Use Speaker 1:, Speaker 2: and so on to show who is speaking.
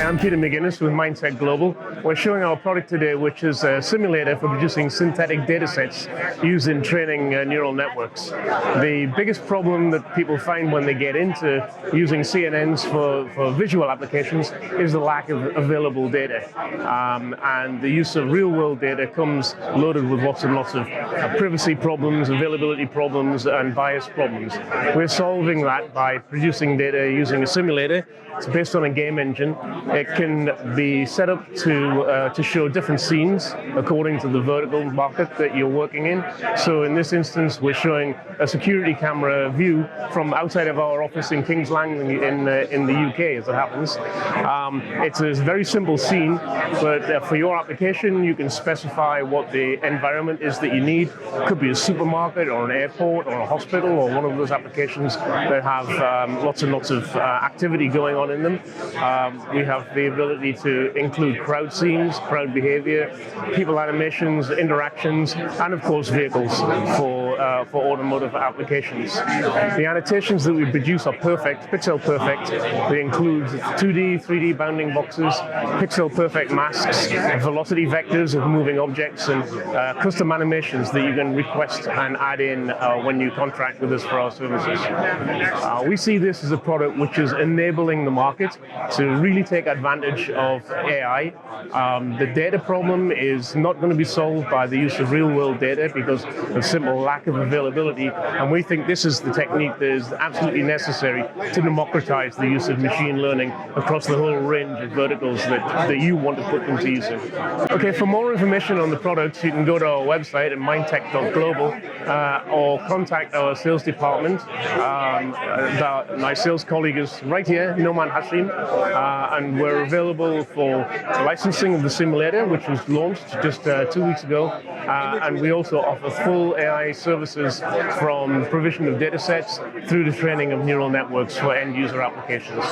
Speaker 1: I'm Peter McGuinness with Mindtech Global. We're showing our product today, which is a simulator for producing synthetic data sets used in training neural networks. The biggest problem that people find when they get into using CNNs for visual applications is the lack of available data. And the use of real-world data comes loaded with lots and lots of privacy problems, availability problems, and bias problems. We're solving that by producing data using a simulator. It's based on a game engine. It can be set up to show different scenes according to the vertical market that you're working in. So in this instance, we're showing a security camera view from outside of our office in King's Langley in the UK, as it happens. It's a very simple scene, but for your application, you can specify what the environment is that you need. It could be a supermarket or an airport or a hospital or one of those applications that have lots and lots of activity going on in them. We have the ability to include crowd scenes, crowd behavior, people animations, interactions, and of course vehicles for automotive applications. The annotations that we produce are perfect, pixel perfect. They include 2D, 3D bounding boxes, pixel perfect masks, velocity vectors of moving objects, and custom animations that you can request and add in when you contract with us for our services. We see this as a product which is enabling the market to really take advantage of AI. The data problem is not going to be solved by the use of real-world data because of simple lack of availability, and we think this is the technique that is absolutely necessary to democratize the use of machine learning across the whole range of verticals that you want to put them to use in. Okay, for more information on the product, you can go to our website at mindtech.global or contact our sales department. My sales colleague is right here, Noman Hashim, and we're available for licensing of the simulator, which was launched just 2 weeks ago, and we also offer full AI services from provision of data sets through to training of neural networks for end user applications.